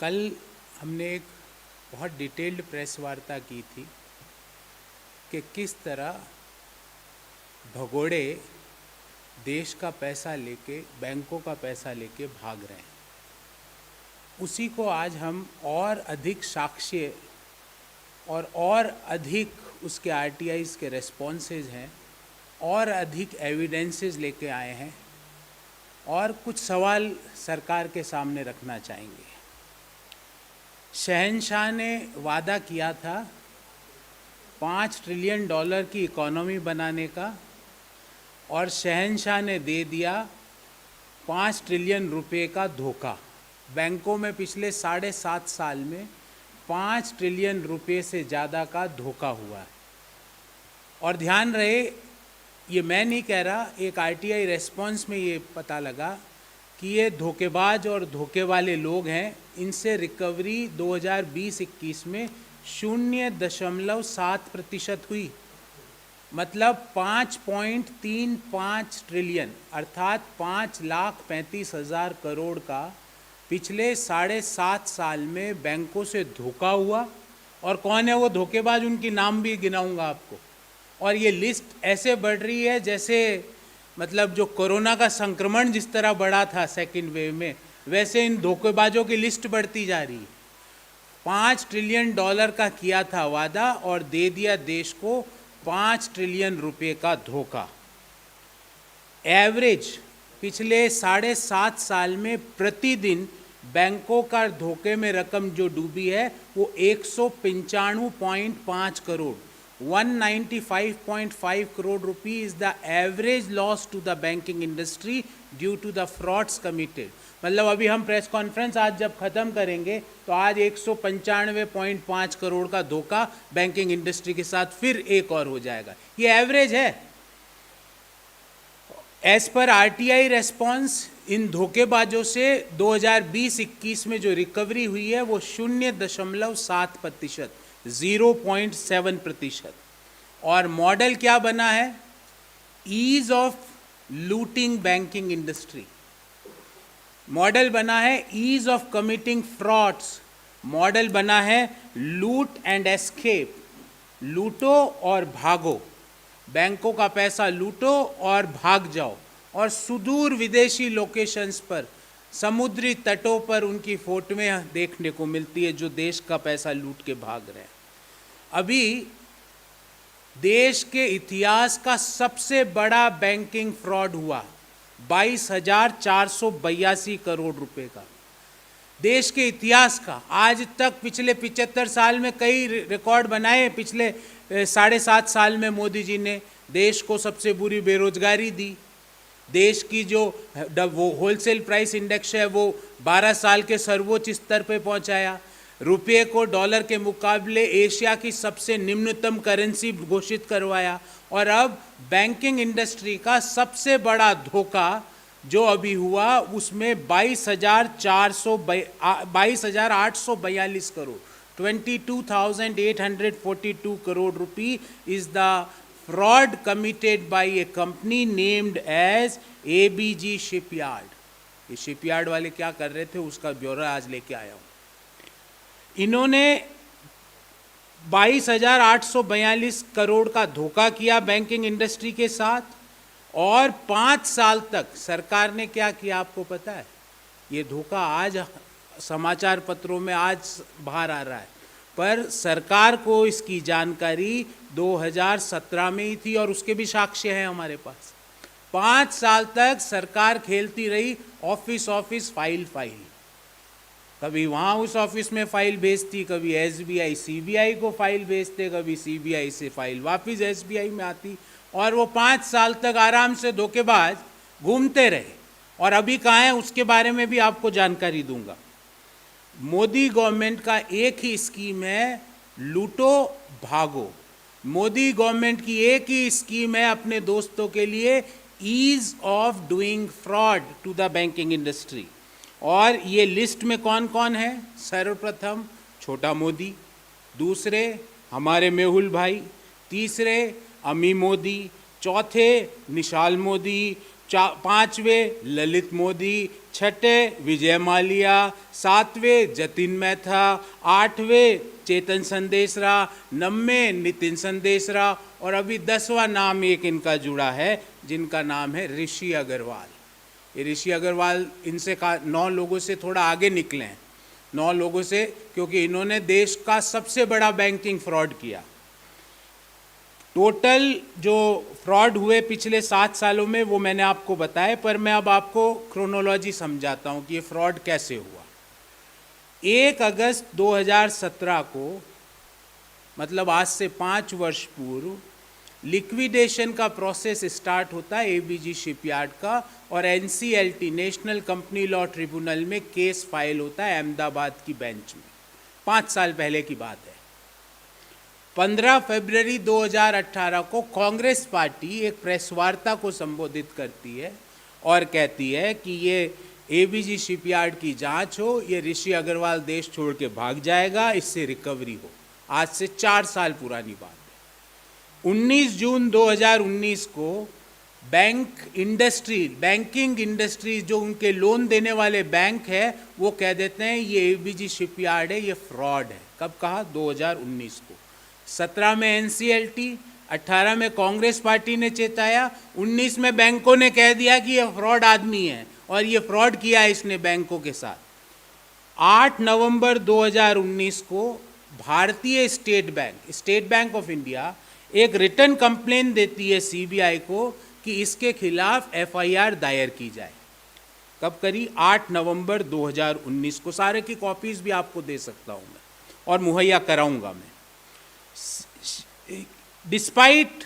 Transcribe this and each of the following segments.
कल हमने एक बहुत डिटेल्ड प्रेस वार्ता की थी कि किस तरह भगोड़े देश का पैसा लेके, बैंकों का पैसा लेके भाग रहे हैं। उसी को आज हम और अधिक साक्ष्य और अधिक उसके आरटीआईज के रेस्पॉन्सेज हैं और अधिक एविडेंसेस लेके आए हैं और कुछ सवाल सरकार के सामने रखना चाहेंगे। शहंशाह ने वादा किया था $5 ट्रिलियन की इकोनॉमी बनाने का और शहंशाह ने दे दिया $5 ट्रिलियन का धोखा। बैंकों में पिछले 7.5 साल में $5 ट्रिलियन से ज़्यादा का धोखा हुआ है। और ध्यान रहे, ये मैं नहीं कह रहा, एक आरटीआई रेस्पॉन्स में ये पता लगा कि ये धोखेबाज और धोखे वाले लोग हैं। इनसे रिकवरी 2020-21 में 0.7% हुई, मतलब 5.35 ट्रिलियन अर्थात 5,35,000 करोड़ का पिछले 7.5 साल में बैंकों से धोखा हुआ। और कौन है वो धोखेबाज, उनकी नाम भी गिनाऊंगा आपको। और ये लिस्ट ऐसे बढ़ रही है जैसे मतलब जो कोरोना का संक्रमण जिस तरह बढ़ा था सेकेंड वेव में, वैसे इन धोखेबाजों की लिस्ट बढ़ती जा रही है। $5 ट्रिलियन का किया था वादा और दे दिया देश को $5 ट्रिलियन का धोखा। एवरेज पिछले 7.5 साल में प्रतिदिन बैंकों का धोखे में रकम जो डूबी है वो 195.5 crore 195.5 crore rupees is the average loss to the banking industry due to the frauds committed। मतलब अभी हम प्रेस कॉन्फ्रेंस आज जब ख़त्म करेंगे तो आज 195.5 करोड़ का धोखा बैंकिंग इंडस्ट्री के साथ फिर एक और हो जाएगा। ये एवरेज है। As per RTI response in धोखेबाजों से 2020-21 में जो रिकवरी हुई है वो 0.7%, 0.7%। और मॉडल क्या बना है? Ease of looting banking industry. Model बना है ease of committing frauds. Model बना है लूट एंड एस्केप, लूटो और भागो। बैंकों का पैसा लूटो और भाग जाओ। और सुदूर विदेशी लोकेशंस पर, समुद्री तटों पर उनकी फोटोएं देखने को मिलती है जो देश का पैसा लूट के भाग रहे हैं। अभी देश के इतिहास का सबसे बड़ा बैंकिंग फ्रॉड हुआ 22,482 करोड़ रुपए का, देश के इतिहास का। आज तक पिछले 75 साल में कई रिकॉर्ड बनाए। पिछले 7.5 साल में मोदी जी ने देश को सबसे बुरी बेरोजगारी दी, देश की जो वो होलसेल प्राइस इंडेक्स है वो 12 साल के सर्वोच्च स्तर पे पहुंचाया, रुपये को डॉलर के मुकाबले एशिया की सबसे निम्नतम करेंसी घोषित करवाया। और अब बैंकिंग इंडस्ट्री का सबसे बड़ा धोखा जो अभी हुआ उसमें 22,842 करोड़ 22,842 करोड़ रुपी is the fraud committed by a company named as ABG Shipyard। ये शिपयार्ड वाले क्या कर रहे थे उसका ब्यौरा आज लेके आया हूं। इन्होंने 22,842 करोड़ का धोखा किया बैंकिंग इंडस्ट्री के साथ। और 5 साल तक सरकार ने क्या किया आपको पता है? ये धोखा आज समाचार पत्रों में आज बाहर आ रहा है, पर सरकार को इसकी जानकारी 2017 में ही थी और उसके भी साक्ष्य हैं हमारे पास। 5 साल तक सरकार खेलती रही ऑफिस फाइल। कभी वहाँ उस ऑफिस में फाइल भेजती, कभी एसबीआई सीबीआई को फाइल भेजते, कभी सीबीआई से फाइल वापस एसबीआई में आती। और वो 5 साल तक आराम से धोखेबाज घूमते रहे। और अभी कहाँ हैं उसके बारे में भी आपको जानकारी दूंगा। मोदी गवर्नमेंट का एक ही स्कीम है, लूटो भागो। मोदी गवर्नमेंट की एक ही स्कीम है अपने दोस्तों के लिए, ease of doing fraud to the banking industry. और ये लिस्ट में कौन कौन है? सर्वप्रथम छोटा मोदी, दूसरे हमारे मेहुल भाई, तीसरे अमी मोदी, चौथे निशाल मोदी, पांचवें ललित मोदी, छठे विजय माल्या, सातवें जतिन मैथा, आठवें चेतन संदेशरा, नौवें नितिन संदेशरा और अभी 10वां नाम एक इनका जुड़ा है जिनका नाम है ऋषि अग्रवाल। ये ऋषि अग्रवाल इनसे 9 लोगों से थोड़ा आगे निकले हैं, 9 लोगों से, क्योंकि इन्होंने देश का सबसे बड़ा बैंकिंग फ्रॉड किया। टोटल जो फ्रॉड हुए पिछले 7 सालों में वो मैंने आपको बताया, पर मैं अब आपको क्रोनोलॉजी समझाता हूँ कि ये फ्रॉड कैसे हुआ। 1 अगस्त 2017 को, मतलब आज से 5 वर्ष पूर्व, लिक्विडेशन का प्रोसेस स्टार्ट होता है एबीजी शिपयार्ड का, और NCLT national company law tribunal में केस फाइल होता है अहमदाबाद की बेंच में। 5 साल पहले की बात है। 15 फरवरी 2018 को कांग्रेस पार्टी एक प्रेस वार्ता को संबोधित करती है और कहती है कि ये एबीजी शिपयार्ड की जांच हो, ये ऋषि अग्रवाल देश छोड़ के भाग जाएगा, इससे रिकवरी हो। आज से 4 साल पुरानी बात है। 19 जून 2019 को बैंकिंग इंडस्ट्री जो उनके लोन देने वाले बैंक है वो कह देते हैं ये एबीजी शिपयार्ड है, ये फ्रॉड है। कब कहा? 2019 को। 17 में एनसीएलटी, 18 में कांग्रेस पार्टी ने चेताया, 19 में बैंकों ने कह दिया कि ये फ्रॉड आदमी है और ये फ्रॉड किया है इसने बैंकों के साथ। 8 नवंबर 2019 को भारतीय स्टेट बैंक ऑफ इंडिया एक रिटर्न कंप्लेन देती है सीबीआई को कि इसके खिलाफ एफआईआर दायर की जाए। कब करी? 8 नवंबर 2019 को। सारे की कॉपीज भी आपको दे सकता हूं मैं और मुहैया कराऊंगा मैं। डिस्पाइट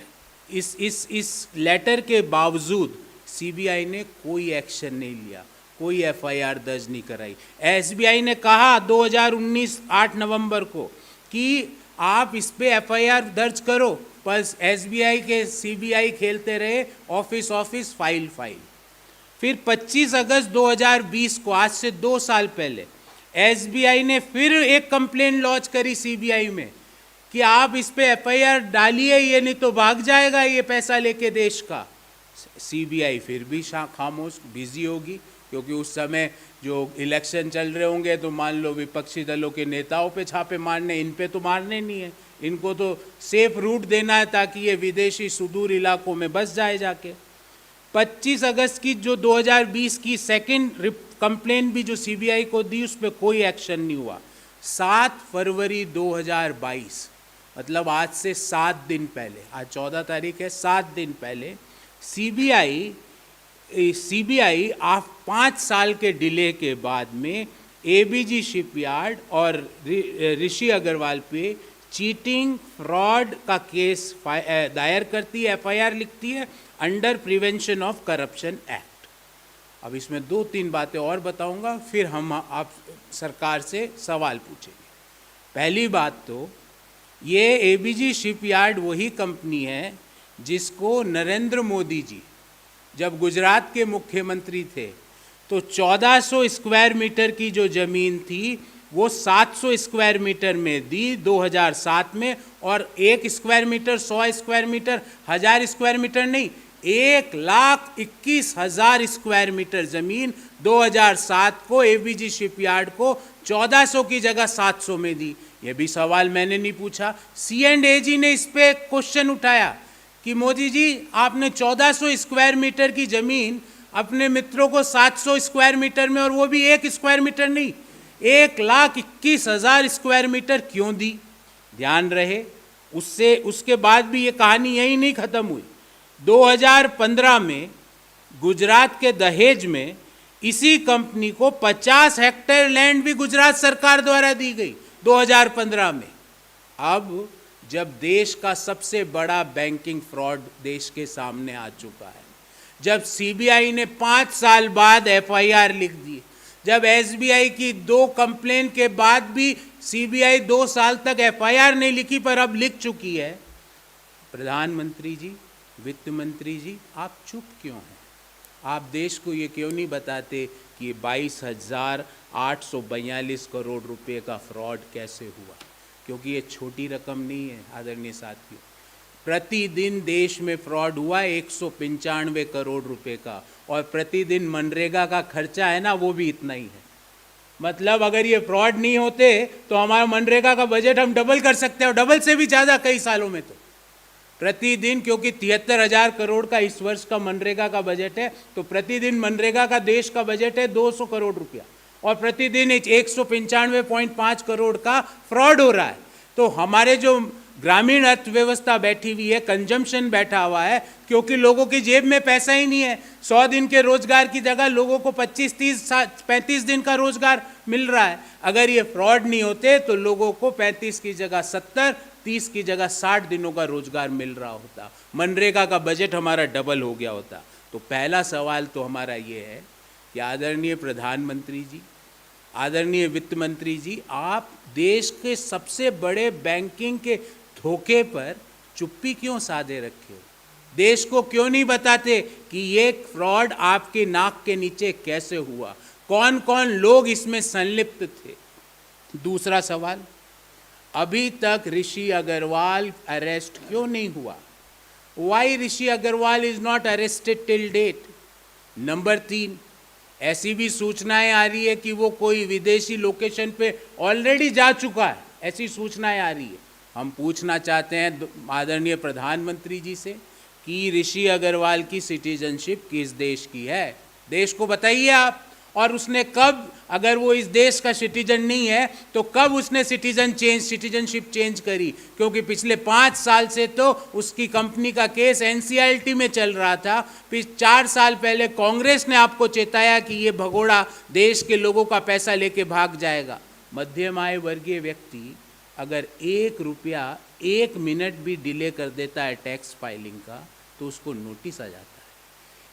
इस लेटर के बावजूद सीबीआई ने कोई एक्शन नहीं लिया, कोई एफआईआर दर्ज नहीं कराई। एसबीआई ने कहा 2019 8 नवंबर को कि आप इस पे एफआईआर दर्ज करो, पर एसबीआई के सीबीआई खेलते रहे ऑफिस फाइल। फिर 25 अगस्त 2020 को, आज से 2 साल पहले, एसबीआई ने फिर एक कंप्लेन लॉन्च करी सीबीआई में कि आप इस पे एफआईआर डालिए, ये नहीं तो भाग जाएगा ये पैसा लेके देश का। सीबीआई फिर भी खामोश, बिजी होगी, क्योंकि उस समय जो इलेक्शन चल रहे होंगे तो मान लो विपक्षी दलों के नेताओं पे छापे मारने, इन पे तो मारने नहीं है, इनको तो सेफ रूट देना है ताकि ये विदेशी सुदूर इलाकों में बस जाए जाके। 25 अगस्त की जो 2020 की सेकंड कंप्लेन भी जो सीबीआई को दी, उस पर कोई एक्शन नहीं हुआ। 7 फरवरी 2022, मतलब आज से 7 दिन पहले, आज 14 तारीख है, 7 दिन पहले सीबीआई 5 साल के डिले के बाद में एबीजी शिपयार्ड और ऋषि अग्रवाल पे चीटिंग फ्रॉड का केस दायर करती है, एफआईआर लिखती है under prevention of corruption act. अब इसमें 2-3 बातें और बताऊंगा, फिर हम आप सरकार से सवाल पूछेंगे। पहली बात तो ये एबीजी शिपयार्ड वही कंपनी है जिसको नरेंद्र मोदी जी जब गुजरात के मुख्यमंत्री थे तो 1400 स्क्वायर मीटर की जो ज़मीन थी वो 700 स्क्वायर मीटर में दी 2007 में, और 1 square metre, 100 square metre, 1000 square metre नहीं, 1,21,000 स्क्वायर मीटर ज़मीन 2007 को एबीजी शिपयार्ड को 1400 की जगह 700 में दी। ये भी सवाल मैंने नहीं पूछा, C&AG ने इस पे क्वेश्चन उठाया कि मोदी जी आपने 1400 स्क्वायर मीटर की ज़मीन अपने मित्रों को 700 स्क्वायर मीटर में, और वो भी 1 स्क्वायर मीटर नहीं, 1,21,000 स्क्वायर मीटर क्यों दी? ध्यान रहे, उसके बाद भी ये कहानी यही नहीं ख़त्म हुई। 2015 में गुजरात के दहेज में इसी कंपनी को 50 हेक्टेयर लैंड भी गुजरात सरकार द्वारा दी गई 2015 में। अब जब देश का सबसे बड़ा बैंकिंग फ्रॉड देश के सामने आ चुका है, जब सीबीआई ने 5 साल बाद एफआईआर लिख दी, जब एसबीआई की 2 कंप्लेन के बाद भी सीबीआई 2 साल तक एफआईआर नहीं लिखी पर अब लिख चुकी है, प्रधानमंत्री जी, वित्त मंत्री जी, आप चुप क्यों हैं? आप देश को ये क्यों नहीं बताते कि ये 22,842 करोड़ रुपए का फ्रॉड कैसे हुआ? क्योंकि ये छोटी रकम नहीं है आदरणीय साथियों। प्रतिदिन देश में फ्रॉड हुआ 195 करोड़ रुपए का, और प्रतिदिन मनरेगा का खर्चा है ना वो भी इतना ही है। मतलब अगर ये फ्रॉड नहीं होते तो हमारा मनरेगा का बजट हम डबल कर सकते हैं, और डबल से भी ज़्यादा कई सालों में। तो प्रतिदिन, क्योंकि 73,000 करोड़ का इस वर्ष का मनरेगा का बजट है, तो प्रतिदिन मनरेगा का देश का बजट है 200 करोड़ रुपया, और प्रतिदिन 195.5 करोड़ का फ्रॉड हो रहा है। तो हमारे जो ग्रामीण अर्थव्यवस्था बैठी हुई है, कंजम्पशन बैठा हुआ है, क्योंकि लोगों की जेब में पैसा ही नहीं है। 100 दिन के रोजगार की जगह लोगों को 25, 30, 35 दिन का रोजगार मिल रहा है। अगर ये फ्रॉड नहीं होते तो लोगों को 35 की जगह 70, 30 की जगह 60 दिनों का रोजगार मिल रहा होता, मनरेगा का बजट हमारा डबल हो गया होता। तो पहला सवाल तो हमारा ये है कि आदरणीय प्रधानमंत्री जी, आदरणीय वित्त मंत्री जी, आप देश के सबसे बड़े बैंकिंग के धोखे पर चुप्पी क्यों साधे रखे हो? देश को क्यों नहीं बताते कि ये फ्रॉड आपके नाक के नीचे कैसे हुआ, कौन कौन लोग इसमें संलिप्त थे? दूसरा सवाल, अभी तक ऋषि अग्रवाल अरेस्ट क्यों नहीं हुआ? Why Rishi Agarwal is not arrested till date? Number 3, ऐसी भी सूचनाएं आ रही है कि वो कोई विदेशी लोकेशन पे ऑलरेडी जा चुका है, ऐसी सूचनाएं आ रही है। हम पूछना चाहते हैं आदरणीय प्रधानमंत्री जी से कि ऋषि अग्रवाल की सिटीजनशिप किस देश की है? देश को बताइए आप। और उसने कब, अगर वो इस देश का सिटीजन नहीं है तो कब उसने सिटीजनशिप चेंज करी? क्योंकि पिछले 5 साल से तो उसकी कंपनी का केस NCLT में चल रहा था। 4 साल पहले कांग्रेस ने आपको चेताया कि ये भगोड़ा देश के लोगों का पैसा लेके भाग जाएगा। मध्यम आय वर्गीय व्यक्ति अगर 1 रुपया 1 मिनट भी डिले कर देता है टैक्स फाइलिंग का तो उसको नोटिस आ जाता है।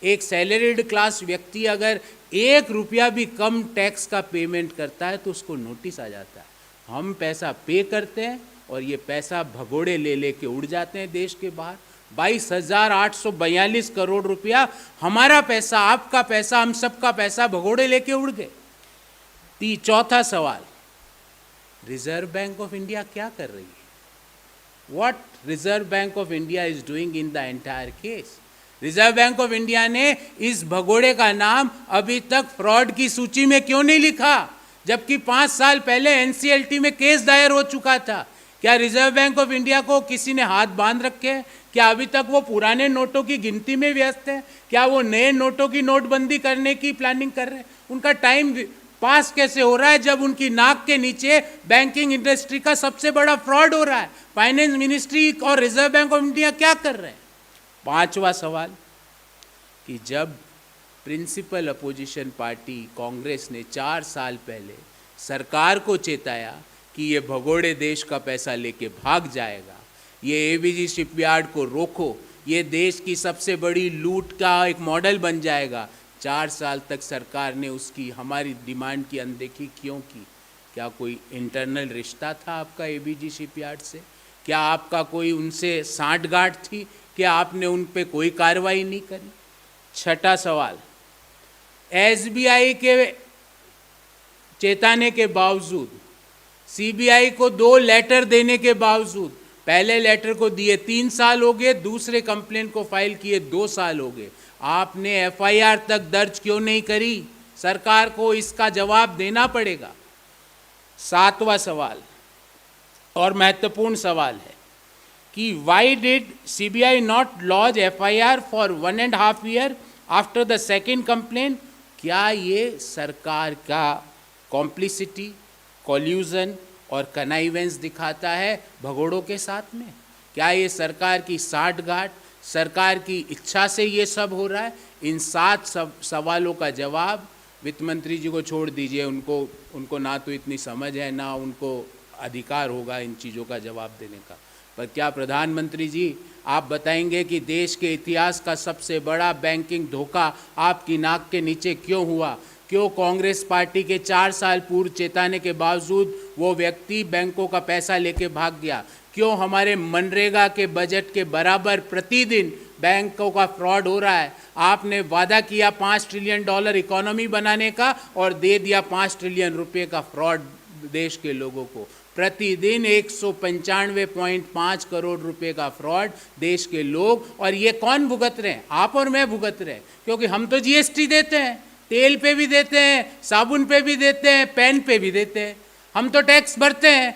एक सैलरीड क्लास व्यक्ति अगर 1 रुपया भी कम टैक्स का पेमेंट करता है तो उसको नोटिस आ जाता है। हम पैसा पे करते हैं और ये पैसा भगोड़े ले लेके उड़ जाते हैं देश के बाहर। 22,842 करोड़ रुपया हमारा पैसा, आपका पैसा, हम सबका पैसा भगोड़े लेके उड़ गए। चौथा सवाल, रिजर्व बैंक ऑफ इंडिया क्या कर रही है? What reserve bank of India is doing in the entire case? Reserve bank of India ने इस भगोड़े का नाम अभी तक फ्रॉड की सूची में क्यों नहीं लिखा, जबकि 5 साल पहले NCLT में केस दायर हो चुका था? क्या रिजर्व बैंक ऑफ इंडिया को किसी ने हाथ बांध रखे हैं? क्या अभी तक वो पुराने नोटों की गिनती में व्यस्त है? क्या वो नए नोटों की नोटबंदी करने की प्लानिंग कर रहे हैं? उनका टाइम पास कैसे हो रहा है जब उनकी नाक के नीचे बैंकिंग इंडस्ट्री का सबसे बड़ा फ्रॉड हो रहा है? फाइनेंस मिनिस्ट्री और रिजर्व बैंक ऑफ इंडिया क्या कर रहे हैं? 5वां सवाल, कि जब प्रिंसिपल अपोजिशन पार्टी कांग्रेस ने 4 साल पहले सरकार को चेताया कि ये भगोड़े देश का पैसा लेके भाग जाएगा, ये ABG शिपयार्ड को रोको, ये देश की सबसे बड़ी लूट का एक मॉडल बन जाएगा, 4 साल तक सरकार ने उसकी, हमारी डिमांड की अनदेखी क्यों की? क्या कोई इंटरनल रिश्ता था आपका ABG शिपयार्ड से? क्या आपका कोई उनसे सांठगांठ थी? क्या आपने उन पे कोई कार्रवाई नहीं करी? 6ठा सवाल, SBI के चेताने के बावजूद, CBI को 2 लेटर देने के बावजूद, पहले लेटर को दिए 3 साल हो गए, दूसरे कंप्लेंट को फाइल किए 2 साल हो गए, आपने FIR तक दर्ज क्यों नहीं करी? सरकार को इसका जवाब देना पड़ेगा। 7वां सवाल और महत्वपूर्ण सवाल है कि why did CBI not launch FIR for 1.5 year after the second complaint? क्या ये सरकार का कॉम्प्लिसिटी, कॉल्यूजन और कनाइवेंस दिखाता है भगोड़ों के साथ में? क्या ये सरकार की साठगांठ, सरकार की इच्छा से ये सब हो रहा है? इन 7 सवालों का जवाब वित्त मंत्री जी को छोड़ दीजिए, उनको ना तो इतनी समझ है ना उनको अधिकार होगा इन चीज़ों का जवाब देने का। पर क्या प्रधानमंत्री जी आप बताएंगे कि देश के इतिहास का सबसे बड़ा बैंकिंग धोखा आपकी नाक के नीचे क्यों हुआ? क्यों कांग्रेस पार्टी के 4 साल पूर्व चेताने के बावजूद वो व्यक्ति बैंकों का पैसा लेके भाग गया? क्यों हमारे मनरेगा के बजट के बराबर प्रतिदिन बैंकों का फ्रॉड हो रहा है? आपने वादा किया $5 ट्रिलियन इकोनॉमी बनाने का और दे दिया $5 ट्रिलियन रुपए का फ्रॉड देश के लोगों को। प्रतिदिन 195.5 करोड़ रुपए का फ्रॉड देश के लोग, और ये कौन भुगत रहे हैं? आप और मैं भुगत रहे हैं, क्योंकि हम तो जीएसटी देते हैं, तेल पे भी देते हैं, साबुन पे भी देते हैं, पेन पे भी देते हैं, हम तो टैक्स भरते हैं।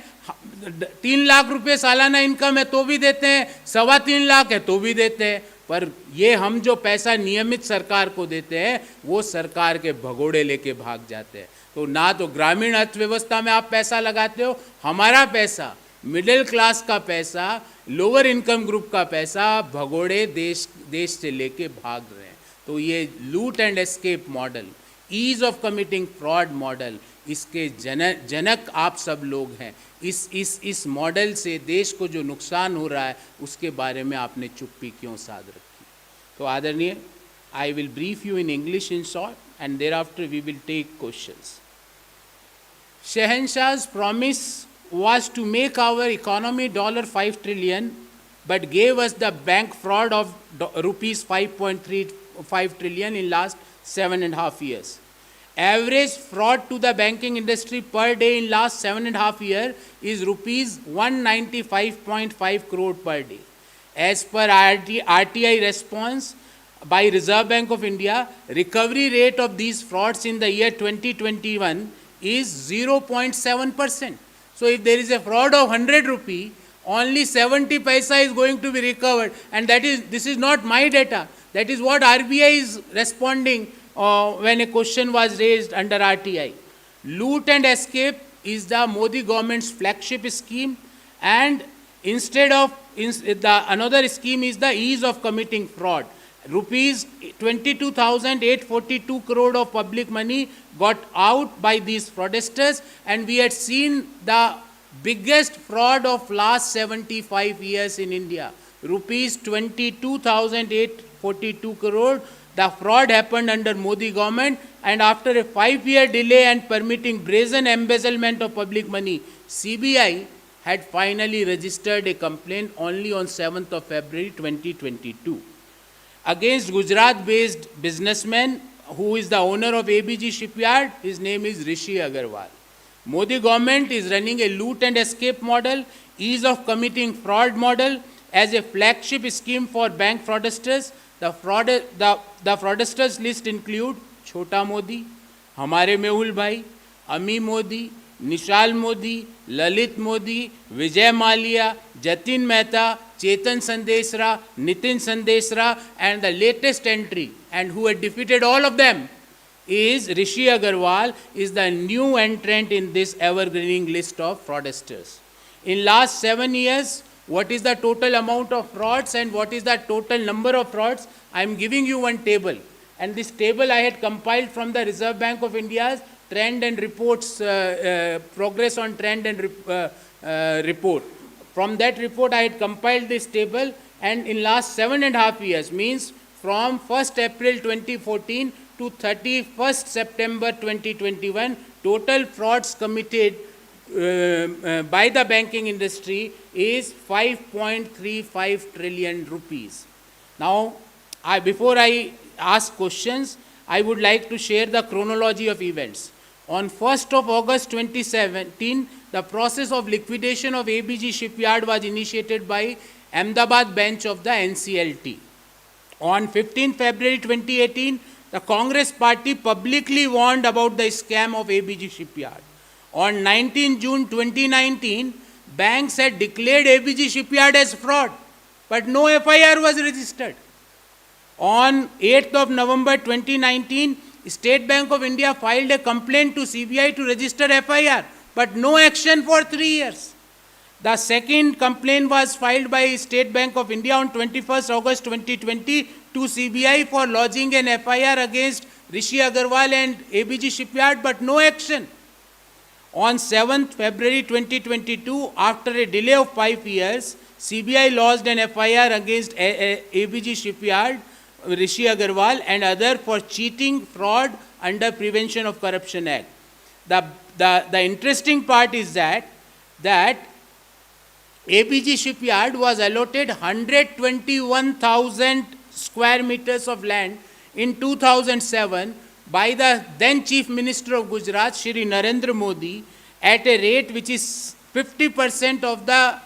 3 लाख रुपए सालाना इनकम है तो भी देते हैं, 3.25 लाख है तो भी देते हैं, पर ये हम जो पैसा नियमित सरकार को देते हैं वो सरकार के भगोड़े लेके भाग जाते हैं। तो ना तो ग्रामीण अर्थव्यवस्था में आप पैसा लगाते हो, हमारा पैसा, मिडिल क्लास का पैसा, लोअर इनकम ग्रुप का पैसा भगोड़े देश से लेके भाग रहे हैं। तो ये loot and escape model, ease of committing fraud model, इसके जनक आप सब लोग हैं। इस मॉडल से देश को जो नुकसान हो रहा है उसके बारे में आपने चुप्पी क्यों साध रखी? तो आदरणीय, I will brief you in English in short and thereafter we will take questions. Shahenshah's promise was to make our economy $5 trillion, but gave us the bank fraud of rupees 5.35 trillion in last 7.5 years. Average fraud to the banking industry per day in last 7.5 years is rupees 195.5 crore per day. As per RTI response by Reserve Bank of India, recovery rate of these frauds in the year 2021 is 0.7%. So if there is a fraud of 100 rupee, only 70 paisa is going to be recovered, and this is not my data. That is what RBI is responding when a question was raised under RTI. Loot and escape is the Modi government's flagship scheme, and another scheme is the ease of committing fraud. Rupees 22,842 crore of public money got out by these fraudsters, and we had seen the biggest fraud of last 75 years in India. Rupees 22,842 crore. The fraud happened under Modi government, and after a 5-year delay and permitting brazen embezzlement of public money, CBI had finally registered a complaint only on 7th of February 2022. Against Gujarat-based businessman who is the owner of ABG Shipyard. His name is Rishi Agarwal. Modi government is running a loot and escape model, ease of committing fraud model as a flagship scheme for bank fraudsters. The fraudsters list include Chhota Modi, Hamare Mehul Bhai, Ami Modi, Nishal Modi, Lalit Modi, Vijay Mallya, Jatin Mehta, Chetan Sandesra, Nitin Sandesra, and the latest entry, and who had defeated all of them, is Rishi Agarwal, is the new entrant in this evergreening list of fraudsters. In last 7 years, what is the total amount of frauds and what is the total number of frauds? I am giving you one table, and this table I had compiled from the Reserve Bank of India's trend and reports, progress on trend and report. From that report, I had compiled this table, and in last 7.5 years, means from 1st April 2014 to 31st September 2021, total frauds committed by the banking industry is 5.35 trillion rupees. Now, before I ask questions, I would like to share the chronology of events. On 1st of August 2017, the process of liquidation of ABG Shipyard was initiated by Ahmedabad bench of the NCLT. On 15 February 2018, the Congress party publicly warned about the scam of ABG Shipyard. On 19 June 2019, banks had declared ABG Shipyard as fraud, but no FIR was registered. On 8th of November 2019, State Bank of India filed a complaint to CBI to register FIR, but no action for 3 years. The second complaint was filed by State Bank of India on 21st August 2020 to CBI for lodging an FIR against Rishi Agarwal and ABG Shipyard, but no action. On 7th February 2022, after a delay of 5 years, CBI lodged an FIR against ABG Shipyard, Rishi Agarwal and other for cheating, fraud under Prevention of Corruption Act. The interesting part is that ABG Shipyard was allotted 121,000 square meters of land in 2007 by the then Chief Minister of Gujarat, Shri Narendra Modi, at a rate which is 50% of the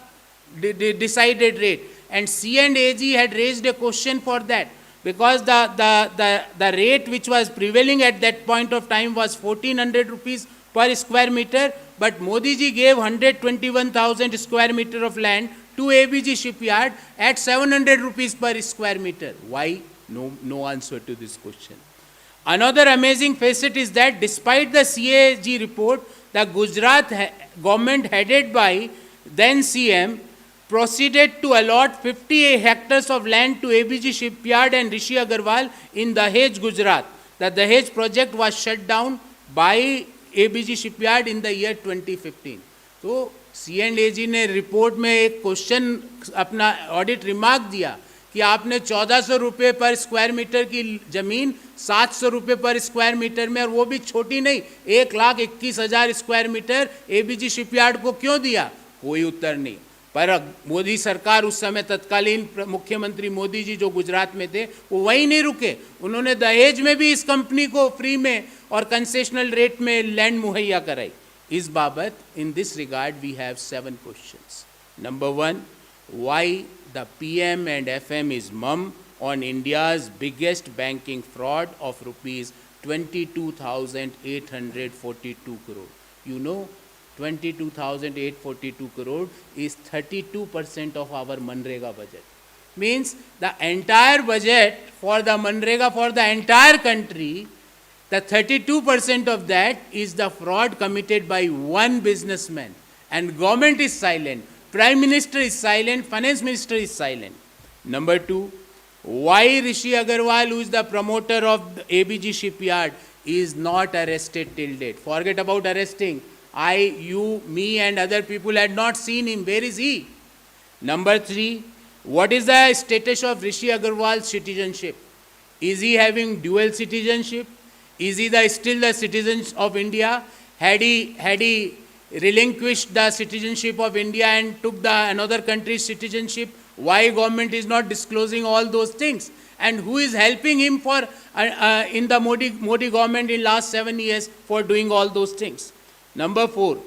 decided rate. And C&AG had raised a question for that, because the rate which was prevailing at that point of time was 1400 rupees per square meter, but Modi ji gave 121,000 square meter of land to ABG shipyard at 700 rupees per square meter. Why? No answer to this question. Another amazing facet is that despite the CAG report, the Gujarat government headed by then CM proceeded to allot 50 hectares of land to ABG shipyard and Rishi Agarwal in Dahej, Gujarat. The Dahej project was shut down by ABG shipyard in the year 2015. तो C&AG ने report में एक question अपना audit remark दिया कि आपने 1400 रुपये पर स्क्वायर मीटर की जमीन 700 रुपये पर स्क्वायर मीटर में, और वो भी छोटी नहीं, 1,21,000 स्क्वायर मीटर एबीजी शिपयार्ड को क्यों दिया? कोई उत्तर नहीं। पर मोदी सरकार उस समय तत्कालीन मुख्यमंत्री मोदी जी जो गुजरात में थे वो वहीं नहीं रुके, उन्होंने दहेज में भी इस कंपनी को फ्री में और कंसेशनल रेट में लैंड मुहैया कराई। इस बाबत in this regard we have 7 questions. Number 1, why the PM and FM is mum on India's biggest banking fraud of rupees 22,842 crore. You know, 22,842 crore is 32% of our Manrega budget. Means the entire budget for the Manrega for the entire country, the 32% of that is the fraud committed by one businessman, and government is silent. Prime Minister is silent, Finance Minister is silent. Number 2, why Rishi Agarwal, who is the promoter of the ABG shipyard, is not arrested till date? Forget about arresting. You, me and other people had not seen him. Where is he? Number 3, what is the status of Rishi Agarwal's citizenship? Is he having dual citizenship? Is he still the citizen of India? Had he relinquished the citizenship of India and took another country's citizenship? Why government is not disclosing all those things? And who is helping him in the Modi government in last 7 years for doing all those things? Number 4,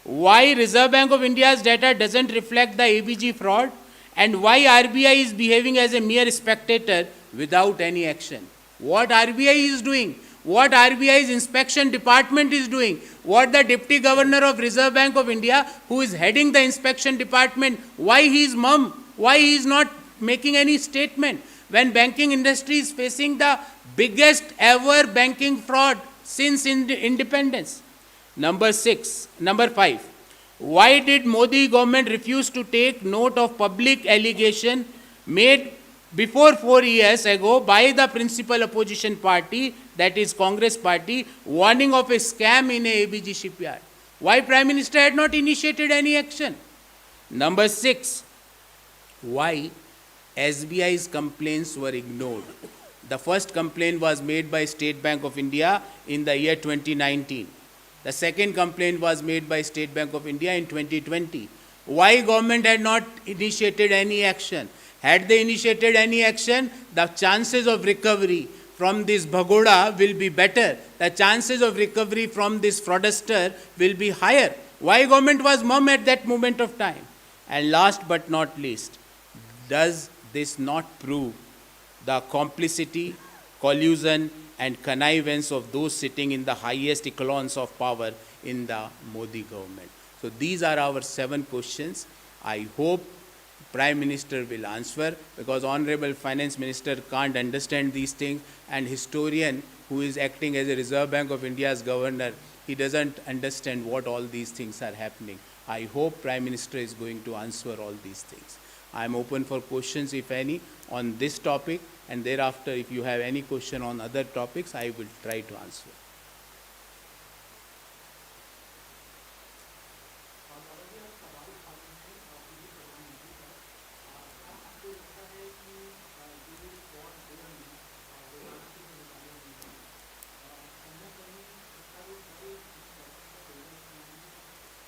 why Reserve Bank of India's data doesn't reflect the ABG fraud, and why RBI is behaving as a mere spectator without any action? What RBI is doing? What RBI's inspection department is doing, what the Deputy Governor of Reserve Bank of India, who is heading the inspection department, why he is mum, why he is not making any statement when banking industry is facing the biggest ever banking fraud since independence. Number 5, why did Modi government refuse to take note of public allegation made before 4 years ago by the principal opposition party, that is Congress party, warning of a scam in a ABG shipyard? Why Prime Minister had not initiated any action? Number 6, why SBI's complaints were ignored? The first complaint was made by State Bank of India in the year 2019. The second complaint was made by State Bank of India in 2020. Why government had not initiated any action? Had they initiated any action, the chances of recovery from this Bhagoda will be better. The chances of recovery from this fraudster will be higher. Why government was mum at that moment of time? And last but not least, does this not prove the complicity, collusion and connivance of those sitting in the highest echelons of power in the Modi government? So these are our 7 questions. I hope Prime Minister will answer, because Honorable Finance Minister can't understand these things, and historian who is acting as a Reserve Bank of India's governor, he doesn't understand what all these things are happening. I hope Prime Minister is going to answer all these things. I am open for questions, if any, on this topic, and thereafter if you have any question on other topics, I will try to answer.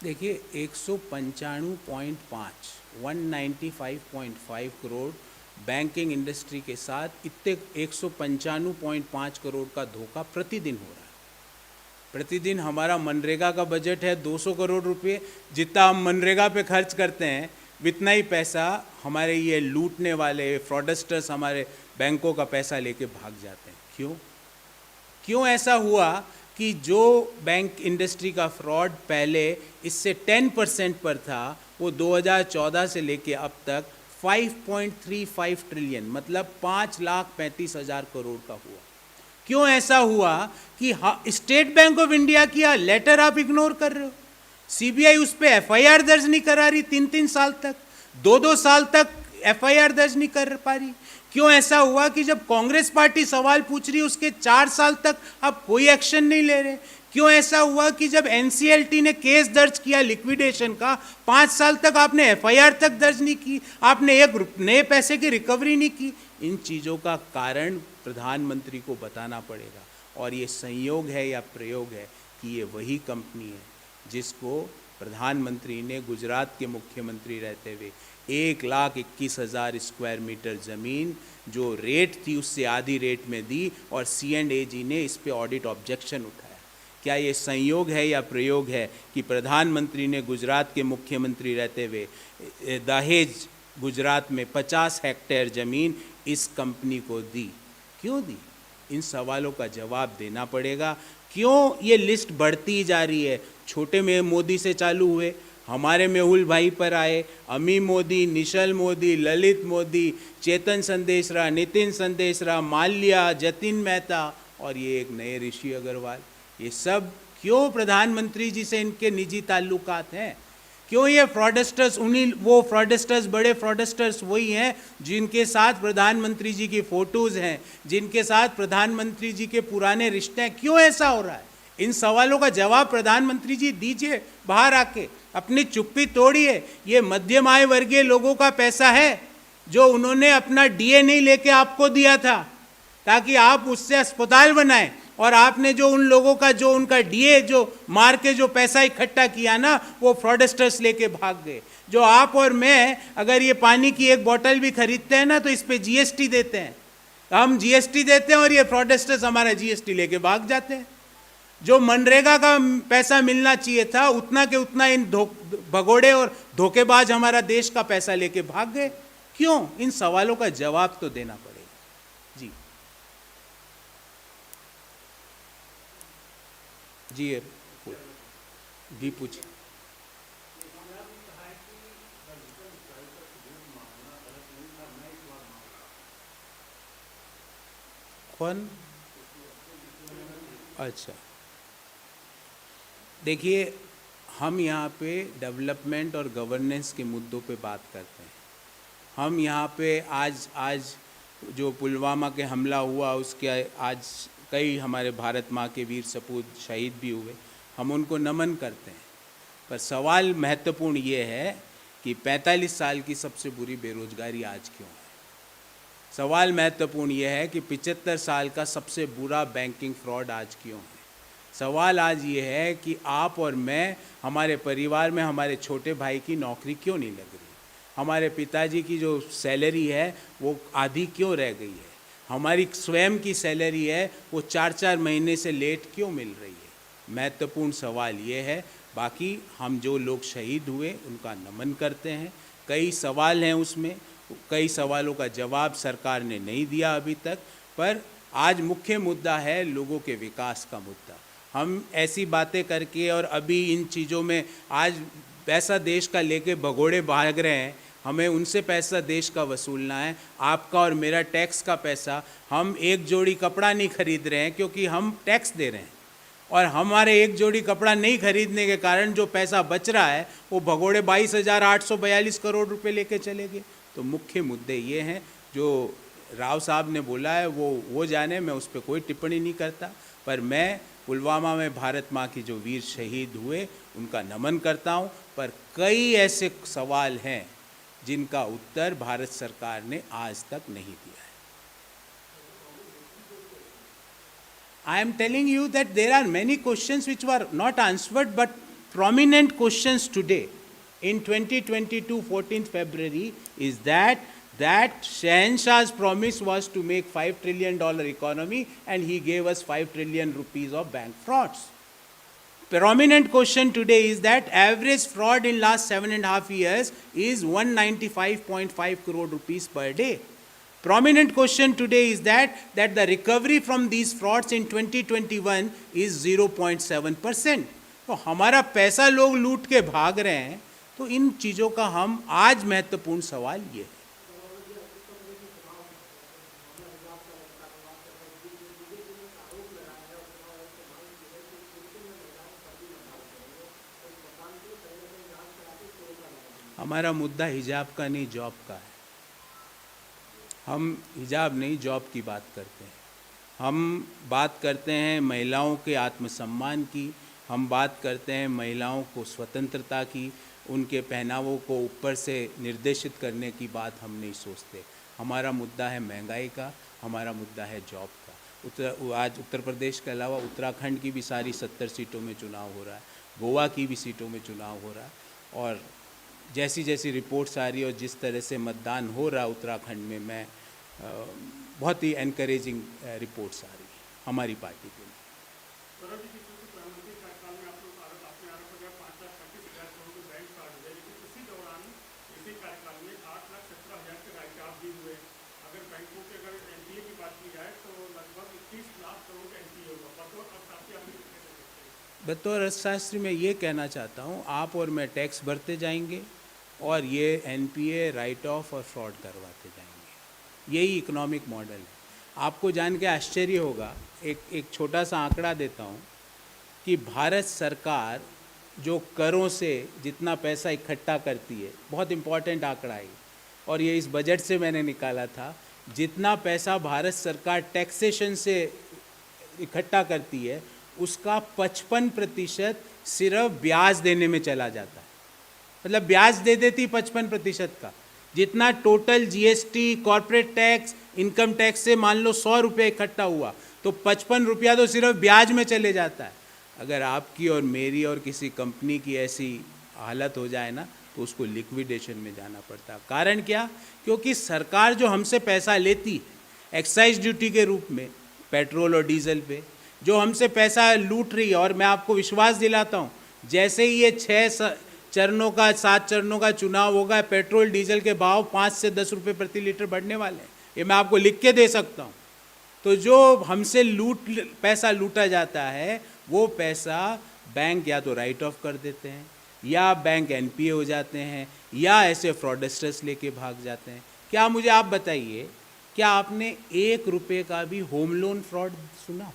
देखिए 195.5 crore banking industry के साथ इतने 195.5 करोड़ का धोखा प्रतिदिन हो रहा है। प्रतिदिन हमारा मनरेगा का बजट है 200 करोड़ रुपए, जितना हम मनरेगा पे खर्च करते हैं उतना ही पैसा हमारे ये लूटने वाले फ्रॉडस्टर्स हमारे बैंकों का पैसा लेके भाग जाते हैं। क्यों क्यों ऐसा हुआ कि जो बैंक इंडस्ट्री का फ्रॉड पहले इससे 10% पर था, वो 2014 से लेके अब तक 5.35 ट्रिलियन मतलब 5,35,000 करोड़ का हुआ। क्यों ऐसा हुआ कि स्टेट बैंक ऑफ इंडिया की लेटर आप इग्नोर कर रहे हो, सीबीआई उस पर एफआईआर दर्ज नहीं करा रही, 3-3 साल तक, 2-2 साल तक एफआईआर दर्ज नहीं कर पा रही। क्यों ऐसा हुआ कि जब कांग्रेस पार्टी सवाल पूछ रही है उसके 4 साल तक आप कोई एक्शन नहीं ले रहे। क्यों ऐसा हुआ कि जब एनसीएलटी ने केस दर्ज किया लिक्विडेशन का, 5 साल तक आपने एफआईआर तक दर्ज नहीं की, आपने एक नए पैसे की रिकवरी नहीं की। इन चीज़ों का कारण प्रधानमंत्री को बताना पड़ेगा। और ये संयोग है या प्रयोग है कि ये वही कंपनी है जिसको प्रधानमंत्री ने गुजरात के मुख्यमंत्री रहते हुए 1,21,000 स्क्वायर मीटर ज़मीन जो रेट थी उससे आधी रेट में दी, और C&AG ने इस पे ऑडिट ऑब्जेक्शन उठाया। क्या ये संयोग है या प्रयोग है कि प्रधानमंत्री ने गुजरात के मुख्यमंत्री रहते हुए दहेज गुजरात में 50 हेक्टेयर ज़मीन इस कंपनी को दी? क्यों दी? इन सवालों का जवाब देना पड़ेगा। क्यों ये लिस्ट बढ़ती जा रही है? छोटे में मोदी से चालू हुए, हमारे मेहुल भाई पर आए, अमी मोदी, निशल मोदी, ललित मोदी, चेतन संदेशरा, नितिन संदेशरा, माल्या, जतिन मेहता और ये एक नए ऋषि अग्रवाल। ये सब क्यों प्रधानमंत्री जी से इनके निजी ताल्लुकात हैं? क्यों ये फ्रॉडस्टर्स, उन्हीं वो फ्रॉडस्टर्स, बड़े फ्रॉडस्टर्स वही हैं जिनके साथ प्रधानमंत्री जी की फ़ोटोज़ हैं, जिनके साथ प्रधानमंत्री जी के पुराने रिश्ते हैं? क्यों ऐसा हो रहा है? इन सवालों का जवाब प्रधानमंत्री जी दीजिए, बाहर आके अपनी चुप्पी तोड़िए। ये मध्यम आय वर्गीय लोगों का पैसा है जो उन्होंने अपना डीए नहीं लेके आपको दिया था ताकि आप उससे अस्पताल बनाएं, और आपने जो उन लोगों का जो उनका डीए जो मार के जो पैसा इकट्ठा किया ना, वो फ्रॉडस्टर्स लेके भाग गए। जो आप और मैं अगर ये पानी की एक बोतल भी खरीदते हैं ना तो इस पे जीएसटी देते हैं, हम जीएसटी देते हैं और ये फ्रॉडस्टर्स हमारा जीएसटी लेके भाग जाते हैं। जो मनरेगा का पैसा मिलना चाहिए था उतना के उतना इन भगोड़े और धोखेबाज हमारा देश का पैसा लेके भाग गए। क्यों? इन सवालों का जवाब तो देना पड़ेगा। जी जी पूछिए। कौन? अच्छा, देखिए, हम यहाँ पे डेवलपमेंट और गवर्नेंस के मुद्दों पे बात करते हैं। हम यहाँ पे आज जो पुलवामा के हमला हुआ उसके आज कई हमारे भारत माँ के वीर सपूत शहीद भी हुए, हम उनको नमन करते हैं। पर सवाल महत्वपूर्ण ये है कि 45 साल की सबसे बुरी बेरोजगारी आज क्यों है? सवाल महत्वपूर्ण ये है कि 75 साल का सबसे बुरा बैंकिंग फ्रॉड आज क्यों है? सवाल आज ये है कि आप और मैं, हमारे परिवार में हमारे छोटे भाई की नौकरी क्यों नहीं लग रही? हमारे पिताजी की जो सैलरी है वो आधी क्यों रह गई है? हमारी स्वयं की सैलरी है वो 4-4 महीने से लेट क्यों मिल रही है? महत्वपूर्ण सवाल ये है। बाकी हम जो लोग शहीद हुए उनका नमन करते हैं। कई सवाल हैं उसमें, कई सवालों का जवाब सरकार ने नहीं दिया अभी तक, पर आज मुख्य मुद्दा है लोगों के विकास का मुद्दा। हम ऐसी बातें करके और अभी इन चीज़ों में आज पैसा देश का लेके भगोड़े भाग रहे हैं, हमें उनसे पैसा देश का वसूलना है। आपका और मेरा टैक्स का पैसा, हम एक जोड़ी कपड़ा नहीं खरीद रहे हैं क्योंकि हम टैक्स दे रहे हैं, और हमारे एक जोड़ी कपड़ा नहीं खरीदने के कारण जो पैसा बच रहा है वो भगोड़े 22,842 करोड़ रुपए लेके चले गए। तो मुख्य मुद्दे ये हैं जो राव साहब ने बोला है वो जाने, मैं उस पर कोई टिप्पणी नहीं करता। पर मैं पुलवामा में भारत माँ की जो वीर शहीद हुए उनका नमन करता हूँ। पर कई ऐसे सवाल हैं जिनका उत्तर भारत सरकार ने आज तक नहीं दिया है। I am telling you that there are many questions which were not answered, but prominent questions today in 2022 14th February is that Shahenshah's promise was to make $5 trillion economy and he gave us 5 trillion rupees of bank frauds. prominent question today is that average fraud in last 7.5 years is 195.5 crore rupees per day. Prominent question today is that the recovery from these frauds in 2021 is 0.7%. तो हमारा पैसा लोग लूट के भाग रहे हैं, तो इन चीज़ों का हम आज महत्वपूर्ण सवाल ये है। हमारा मुद्दा हिजाब का नहीं, जॉब का है। हम हिजाब नहीं, जॉब की बात करते हैं। हम बात करते हैं महिलाओं के आत्मसम्मान की, हम बात करते हैं महिलाओं को स्वतंत्रता की, उनके पहनावों को ऊपर से निर्देशित करने की बात हम नहीं सोचते। हमारा मुद्दा है महंगाई का, हमारा मुद्दा है जॉब का। आज उत्तर प्रदेश के अलावा उत्तराखंड की भी सारी 70 सीटों में चुनाव हो रहा है, गोवा की भी सीटों में चुनाव हो रहा है, और जैसी जैसी रिपोर्ट्स आ रही है और जिस तरह से मतदान हो रहा है उत्तराखंड में, मैं बहुत ही एनकरेजिंग रिपोर्ट्स आ रही है हमारी पार्टी के लिए। बतौर अर्थशास्त्री मैं ये कहना चाहता हूँ, आप और मैं टैक्स भरते जाएंगे और ये एनपीए राइट ऑफ और फ्रॉड करवाते जाएंगे। यही इकोनॉमिक मॉडल है। आपको जान के आश्चर्य होगा, एक छोटा सा आंकड़ा देता हूँ कि भारत सरकार जो करों से जितना पैसा इकट्ठा करती है, बहुत इम्पॉर्टेंट आंकड़ा है और ये इस बजट से मैंने निकाला था, जितना पैसा भारत सरकार टैक्सेशन से इकट्ठा करती है उसका 55% सिर्फ ब्याज देने में चला जाता है। मतलब ब्याज दे देती 55% का। जितना total GST, corporate tax, income tax से मान लो 100 रुपये इकट्ठा हुआ तो 55 रुपया तो सिर्फ ब्याज में चले जाता है। अगर आपकी और मेरी और किसी कंपनी की ऐसी हालत हो जाए ना तो उसको लिक्विडेशन में जाना पड़ता है। कारण क्या? क्योंकि सरकार जो हमसे पैसा लेती है एक्साइज ड्यूटी के रूप में पेट्रोल और डीजल पे, जो हमसे पैसा लूट रही है, और मैं आपको विश्वास दिलाता हूँ जैसे ही ये 7 चरणों का चुनाव होगा, पेट्रोल डीजल के भाव 5 से 10 रुपये प्रति लीटर बढ़ने वाले हैं। ये मैं आपको लिख के दे सकता हूँ। तो जो हमसे पैसा लूटा जाता है वो पैसा बैंक या तो राइट ऑफ कर देते हैं, या बैंक एनपीए हो जाते हैं, या ऐसे फ्रॉडस्टर्स लेके भाग जाते हैं। क्या मुझे आप बताइए, क्या आपने 1 रुपये का भी होम लोन फ्रॉड सुना?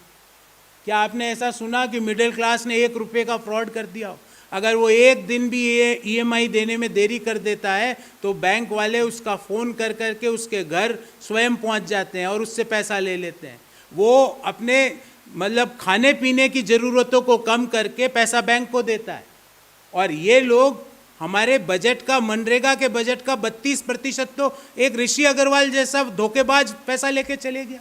क्या आपने ऐसा सुना कि मिडिल क्लास ने 1 रुपये का फ्रॉड कर दिया हो? अगर वो एक दिन भी ईएमआई देने में देरी कर देता है तो बैंक वाले उसका फ़ोन कर करके उसके घर स्वयं पहुंच जाते हैं और उससे पैसा ले लेते हैं। वो अपने मतलब खाने पीने की ज़रूरतों को कम करके पैसा बैंक को देता है। और ये लोग हमारे बजट का, मनरेगा के बजट का 32% तो एक ऋषि अग्रवाल जैसा धोखेबाज पैसा लेके चले गया।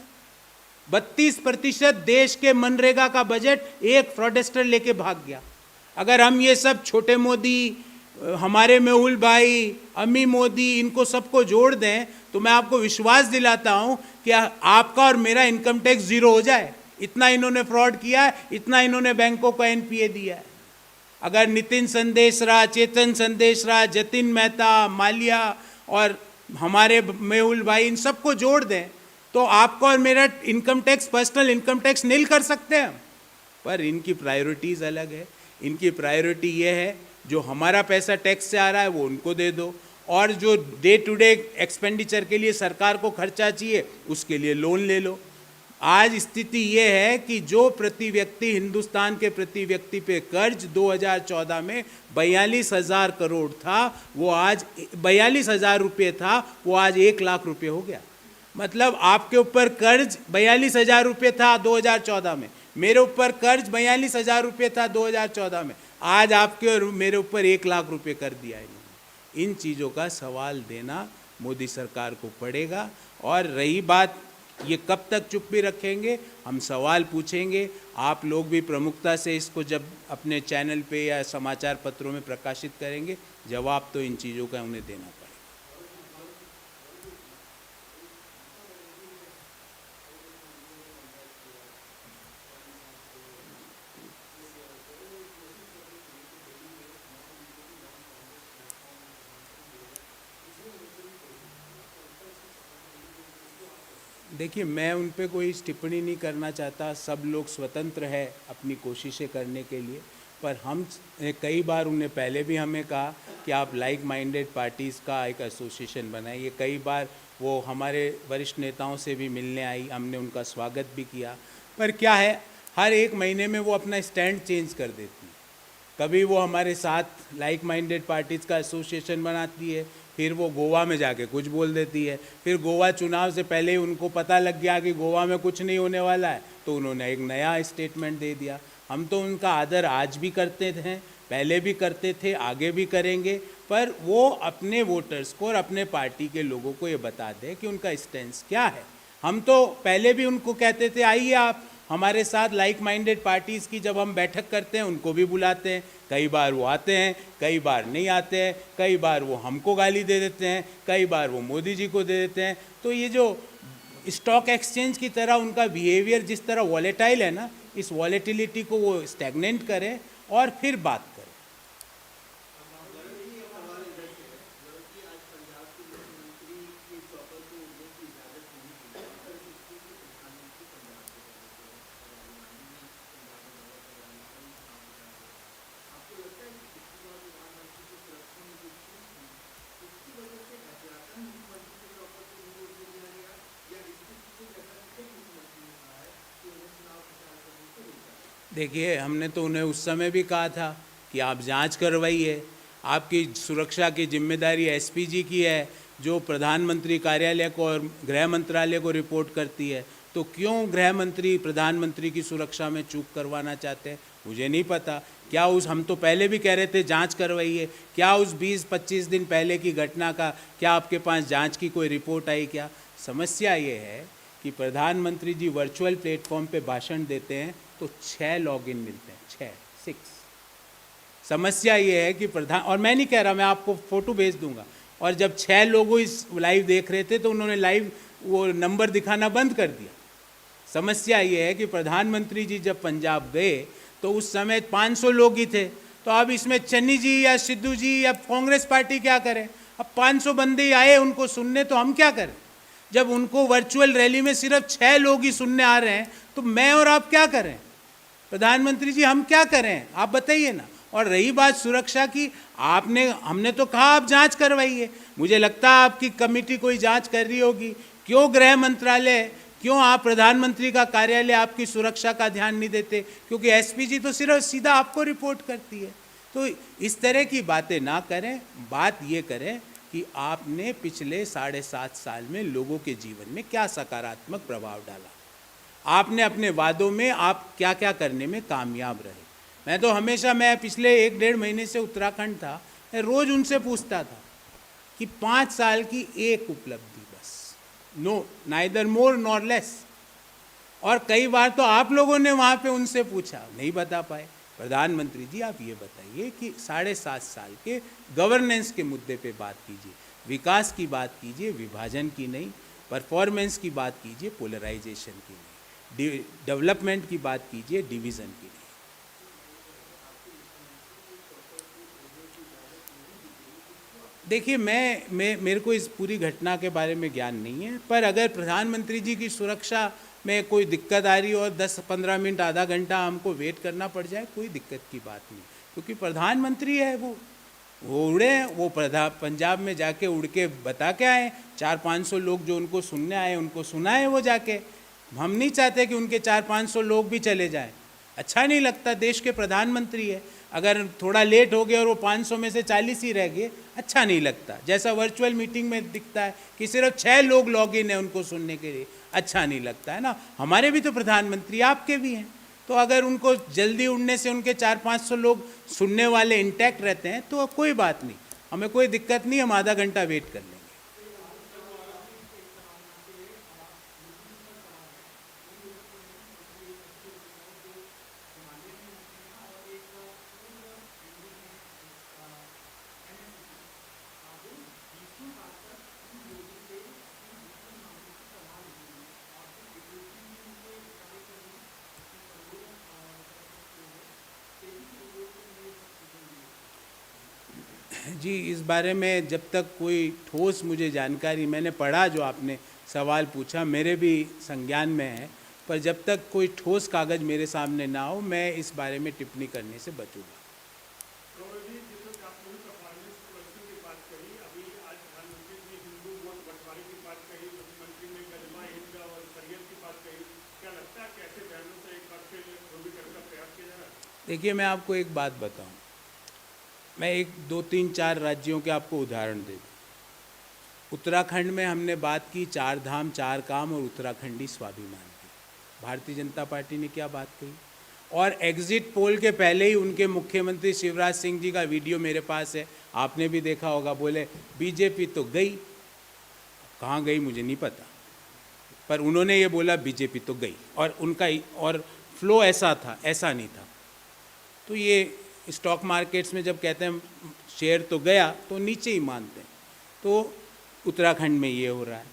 32% देश के मनरेगा का बजट एक फ्रॉडस्टर लेके भाग गया। अगर हम ये सब छोटे मोदी, हमारे मेहुल भाई, अम्मी मोदी, इनको सबको जोड़ दें तो मैं आपको विश्वास दिलाता हूँ कि आपका और मेरा इनकम टैक्स ज़ीरो हो जाए। इतना इन्होंने फ्रॉड किया है, इतना इन्होंने बैंकों को एनपीए दिया है। अगर नितिन संदेशरा, चेतन संदेशरा, जतिन मेहता, माल्या और हमारे मेहुल भाई, इन सबको जोड़ दें तो आपका और मेरा income tax, personal income tax nil कर सकते हैं। पर इनकी प्रायोरिटीज़ अलग है। इनकी प्रायोरिटी ये है जो हमारा पैसा टैक्स से आ रहा है वो उनको दे दो, और जो डे टू डे एक्सपेंडिचर के लिए सरकार को खर्चा चाहिए उसके लिए लोन ले लो। आज स्थिति ये है कि जो प्रति व्यक्ति, हिंदुस्तान के प्रति व्यक्ति पे कर्ज 2014 में 42,000 करोड़ था, वो आज 42,000 रुपये था, वो आज 1 लाख रुपये हो गया। मतलब आपके ऊपर कर्ज 42,000 रुपये था 2014 में, मेरे ऊपर कर्ज 42,000 रुपये था 2014 में, आज आपके और मेरे ऊपर 1 लाख रुपये कर दिया इन्होंने। इन चीज़ों का सवाल देना मोदी सरकार को पड़ेगा। और रही बात ये कब तक चुप भी रखेंगे, हम सवाल पूछेंगे। आप लोग भी प्रमुखता से इसको जब अपने चैनल पे या समाचार पत्रों में प्रकाशित करेंगे, जवाब तो इन चीज़ों का उन्हें देना पड़ेगा। देखिए, मैं उन पे कोई टिप्पणी नहीं करना चाहता। सब लोग स्वतंत्र है अपनी कोशिशें करने के लिए, पर हम कई बार उन्हें पहले भी हमें कहा कि आप लाइक माइंडेड पार्टीज़ का एक एसोसिएशन बनाइए। कई बार वो हमारे वरिष्ठ नेताओं से भी मिलने आई, हमने उनका स्वागत भी किया। पर क्या है, हर एक महीने में वो अपना स्टैंड चेंज कर देती है। कभी वो हमारे साथ लाइक माइंडेड पार्टीज़ का एसोसिएशन बनाती है, फिर वो गोवा में जाके कुछ बोल देती है। फिर गोवा चुनाव से पहले ही उनको पता लग गया कि गोवा में कुछ नहीं होने वाला है, तो उन्होंने एक नया स्टेटमेंट दे दिया। हम तो उनका आदर आज भी करते थे, पहले भी करते थे, आगे भी करेंगे, पर वो अपने वोटर्स को और अपने पार्टी के लोगों को ये बता दें कि उनका स्टैंड क्या है। हम तो पहले भी उनको कहते थे, आइए आप हमारे साथ लाइक माइंडेड पार्टीज़ की जब हम बैठक करते हैं उनको भी बुलाते हैं। कई बार वो आते हैं, कई बार नहीं आते हैं, कई बार वो हमको गाली दे देते हैं, कई बार वो मोदी जी को दे देते हैं। तो ये जो स्टॉक एक्सचेंज की तरह उनका बिहेवियर जिस तरह वॉलेटाइल है ना, इस वॉलेटिलिटी को वो स्टैग्नेंट करें और फिर बात करें। देखिए, हमने तो उन्हें उस समय भी कहा था कि आप जांच करवाइए। आपकी सुरक्षा की जिम्मेदारी एसपीजी की है, जो प्रधानमंत्री कार्यालय को और गृह मंत्रालय को रिपोर्ट करती है। तो क्यों गृह मंत्री प्रधानमंत्री की सुरक्षा में चूक करवाना चाहते हैं, मुझे नहीं पता। क्या उस हम तो पहले भी कह रहे थे जांच करवाइए, क्या उस 20-25 दिन पहले की घटना का क्या आपके पास जांच की कोई रिपोर्ट आई क्या? समस्या ये है कि प्रधानमंत्री जी वर्चुअल प्लेटफॉर्म पे भाषण देते हैं तो 6 लॉगिन मिलते हैं, 6। समस्या ये है कि और मैं नहीं कह रहा, मैं आपको फोटो भेज दूंगा। और जब 6 लोग इस लाइव देख रहे थे तो उन्होंने लाइव वो नंबर दिखाना बंद कर दिया। समस्या ये है कि प्रधानमंत्री जी जब पंजाब गए तो उस समय 500 लोग ही थे। तो अब इसमें चन्नी जी या सिद्धू जी या कांग्रेस पार्टी क्या करें? अब 500 बंदे ही आए उनको सुनने, तो हम क्या करें? जब उनको वर्चुअल रैली में सिर्फ 6 लोग ही सुनने आ रहे हैं, तो मैं और आप क्या करें? प्रधानमंत्री जी हम क्या करें, आप बताइए ना। और रही बात सुरक्षा की, हमने तो कहा आप जांच करवाइए। मुझे लगता है आपकी कमेटी कोई जांच कर रही होगी। क्यों गृह मंत्रालय, क्यों आप प्रधानमंत्री का कार्यालय आपकी सुरक्षा का ध्यान नहीं देते? क्योंकि एसपीजी तो सिर्फ सीधा आपको रिपोर्ट करती है। तो इस तरह की बातें ना करें। बात ये करें कि आपने पिछले 7.5 साल में लोगों के जीवन में क्या सकारात्मक प्रभाव डाला, आपने अपने वादों में आप क्या क्या करने में कामयाब रहे। मैं पिछले 1-1.5 महीने से उत्तराखंड था, मैं रोज़ उनसे पूछता था कि 5 साल की एक उपलब्धि बस, नो नाइदर मोर नॉर लेस। और कई बार तो आप लोगों ने वहाँ पे उनसे पूछा, नहीं बता पाए। प्रधानमंत्री जी आप ये बताइए कि 7.5 साल के गवर्नेंस के मुद्दे पे बात कीजिए, विकास की बात कीजिए, विभाजन की नहीं, परफॉर्मेंस की बात कीजिए, पोलराइजेशन की नहीं, डेवलपमेंट की बात कीजिए, डिवीज़न की नहीं। देखिए, मेरे को इस पूरी घटना के बारे में ज्ञान नहीं है, पर अगर प्रधानमंत्री जी की सुरक्षा में कोई दिक्कत आ रही हो और 10-15 मिनट आधा घंटा हमको वेट करना पड़ जाए, कोई दिक्कत की बात नहीं। क्योंकि प्रधानमंत्री है, वो उड़े, वो पंजाब में जाके उड़ के बता के आए। 400-500 लोग जो उनको सुनने आए उनको सुनाए वो जाके। हम नहीं चाहते कि उनके 400-500 लोग भी चले जाएं, अच्छा नहीं लगता। देश के प्रधानमंत्री है, अगर थोड़ा लेट हो गया और वो 500 में से 40 ही रह गए, अच्छा नहीं लगता। जैसा वर्चुअल मीटिंग में दिखता है कि सिर्फ 6 लोग लॉग इन है उनको सुनने के लिए, अच्छा नहीं लगता है ना। हमारे भी तो प्रधानमंत्री आपके भी हैं, तो अगर उनको जल्दी उड़ने से उनके 400-500 लोग सुनने वाले इंटैक्ट रहते हैं तो कोई बात नहीं, हमें कोई दिक्कत नहीं, हम आधा घंटा वेट कर लेंगे। जी, इस बारे में जब तक कोई ठोस मुझे जानकारी, मैंने पढ़ा जो आपने सवाल पूछा, मेरे भी संज्ञान में है, पर जब तक कोई ठोस कागज मेरे सामने ना हो मैं इस बारे में टिप्पणी करने से बचूंगा। देखिए, मैं आपको एक बात बताऊं, मैं एक 2 3 4 राज्यों के आपको उदाहरण दे दूं। उत्तराखंड में हमने बात की 4 धाम 4 काम और उत्तराखंडी स्वाभिमान की। भारतीय जनता पार्टी ने क्या बात कही? और एग्जिट पोल के पहले ही उनके मुख्यमंत्री शिवराज सिंह जी का वीडियो मेरे पास है, आपने भी देखा होगा। बोले बीजेपी तो गई, कहाँ गई मुझे नहीं पता, पर उन्होंने ये बोला बीजेपी तो गई, और उनका और फ्लो ऐसा था, ऐसा नहीं था। तो ये स्टॉक मार्केट्स में जब कहते हैं शेयर तो गया तो नीचे ही मानते हैं। तो उत्तराखंड में ये हो रहा है।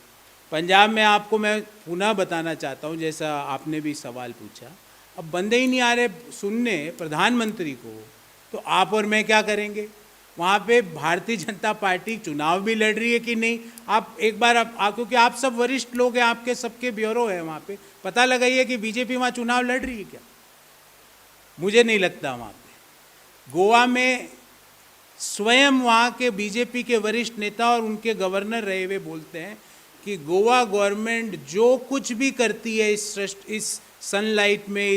पंजाब में आपको मैं पुनः बताना चाहता हूँ, जैसा आपने भी सवाल पूछा, अब बंदे ही नहीं आ रहे सुनने प्रधानमंत्री को, तो आप और मैं क्या करेंगे? वहाँ पे भारतीय जनता पार्टी चुनाव भी लड़ रही है कि नहीं, आप एक बार क्योंकि आप सब वरिष्ठ लोग हैं, आपके सबके ब्यूरो है वहाँ पे, पता लगाइए कि बीजेपी वहाँ चुनाव लड़ रही है क्या। मुझे नहीं लगता। वहाँ पे गोवा में स्वयं वहाँ के बीजेपी के वरिष्ठ नेता और उनके गवर्नर रहे हुए बोलते हैं कि गोवा गवर्नमेंट जो कुछ भी करती है इस सनलाइट में,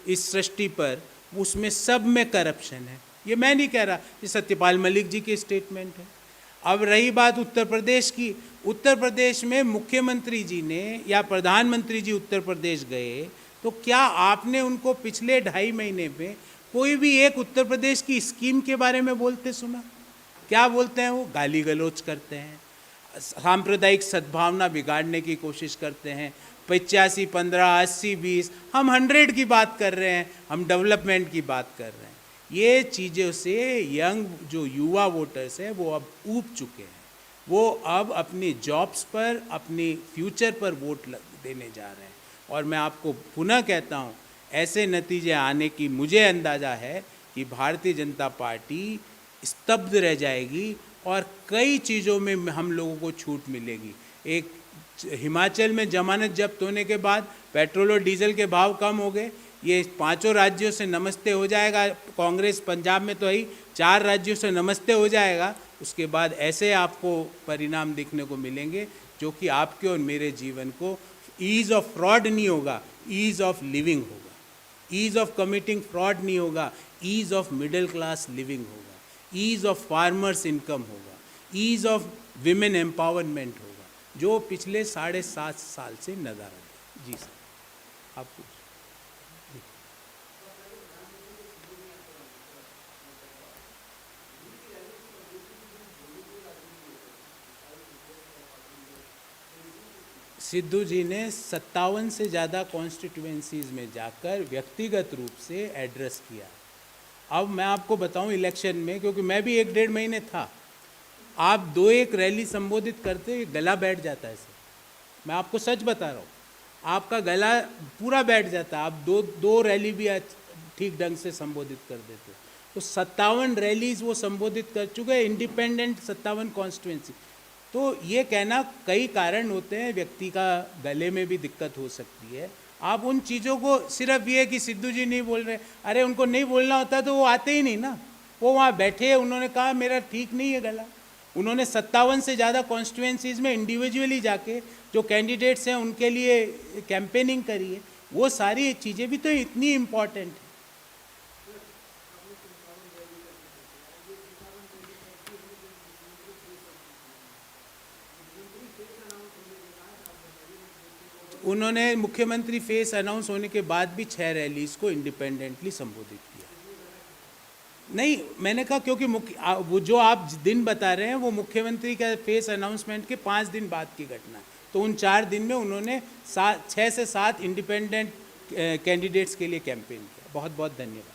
इस सृष्टि पर, उसमें सब में करप्शन है। ये मैं नहीं कह रहा, ये सत्यपाल मलिक जी की स्टेटमेंट है। अब रही बात उत्तर प्रदेश की, उत्तर प्रदेश में मुख्यमंत्री जी ने या प्रधानमंत्री जी उत्तर प्रदेश गए तो क्या आपने उनको पिछले 2.5 महीने में कोई भी एक उत्तर प्रदेश की स्कीम के बारे में बोलते सुना? क्या बोलते हैं वो? गाली गलौज करते हैं, सांप्रदायिक सद्भावना बिगाड़ने की कोशिश करते हैं। 85, 15, 80, 20, हम 100 की बात कर रहे हैं, हम डेवलपमेंट की बात कर रहे हैं। ये चीज़ों से यंग जो युवा वोटर्स हैं वो अब ऊब चुके हैं। वो अब अपनी जॉब्स पर, अपनी फ्यूचर पर वोट देने जा रहे हैं। और मैं आपको पुनः कहता हूँ, ऐसे नतीजे आने की मुझे अंदाज़ा है कि भारतीय जनता पार्टी स्तब्ध रह जाएगी और कई चीज़ों में हम लोगों को छूट मिलेगी। एक हिमाचल में जमानत जब्त होने के बाद पेट्रोल और डीजल के भाव कम हो गए, ये 5 राज्यों से नमस्ते हो जाएगा। कांग्रेस पंजाब में तो ही 4 राज्यों से नमस्ते हो जाएगा। उसके बाद ऐसे आपको परिणाम दिखने को मिलेंगे जो कि आपके और मेरे जीवन को ईज ऑफ फ्रॉड नहीं होगा, ईज ऑफ लिविंग होगा। ईज ऑफ कमिटिंग फ्रॉड नहीं होगा, ease of middle class living होगा, ईज ऑफ फार्मर्स इनकम होगा, ईज ऑफ विमेन एम्पावरमेंट होगा, जो पिछले 7.5 साल से नज़र आ रहा है। जी सर, आप पूछ। सिद्धू जी ने 57 से ज़्यादा कॉन्स्टिट्यूएंसीज़ में जाकर व्यक्तिगत रूप से एड्रेस किया। अब मैं आपको बताऊं, इलेक्शन में, क्योंकि मैं भी 1-1.5 महीने था, आप 2-1 रैली संबोधित करते गला बैठ जाता है सर। मैं आपको सच बता रहा हूँ, आपका गला पूरा बैठ जाता है। आप दो रैली भी ठीक ढंग से संबोधित कर देते। तो 57 रैलीज वो संबोधित कर चुके हैं, इंडिपेंडेंट 57 कॉन्स्टिट्यूएंसी। तो ये कहना, कई कारण होते हैं, व्यक्ति का गले में भी दिक्कत हो सकती है। आप उन चीज़ों को सिर्फ ये कि सिद्धू जी नहीं बोल रहे, अरे उनको नहीं बोलना होता तो वो आते ही नहीं ना। वो वहाँ बैठे, उन्होंने कहा मेरा ठीक नहीं है गला। उन्होंने 57 से ज़्यादा कॉन्स्टिट्यूएंसीज़ में इंडिविजुअली जाके जो कैंडिडेट्स हैं उनके लिए कैंपेनिंग करी है। वो सारी चीज़ें भी तो इतनी इम्पॉर्टेंट है। उन्होंने मुख्यमंत्री फेस अनाउंस होने के बाद भी 6 रैलीज को इंडिपेंडेंटली संबोधित किया। नहीं, मैंने कहा क्योंकि वो जो आप दिन बता रहे हैं वो मुख्यमंत्री का फेस अनाउंसमेंट के 5 दिन बाद की घटना है। तो उन 4 दिन में उन्होंने 6 से 7 इंडिपेंडेंट कैंडिडेट्स के लिए कैंपेन किया। बहुत बहुत धन्यवाद।